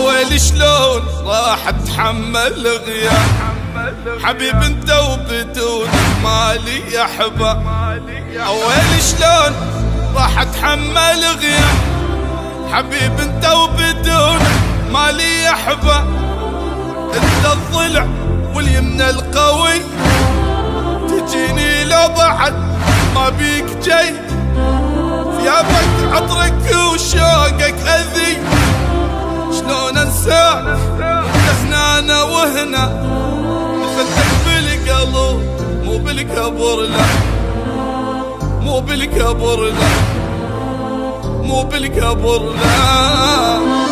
ويلي شلون راح اتحمل غياب حبيب انت وبدون مالي يحبه. ويلي شلون راح اتحمل غياب حبيب انت وبدون مالي يحبه. انت الضلع واليمن القوي تجيني لو بعد ما بيك جاي. ثيابك عطرك وشوقك اذي شلون انساك هنا انا وهنا نفدك بالقلب مو بالكبر لا مو بالكبر لا مو بالكبر لا.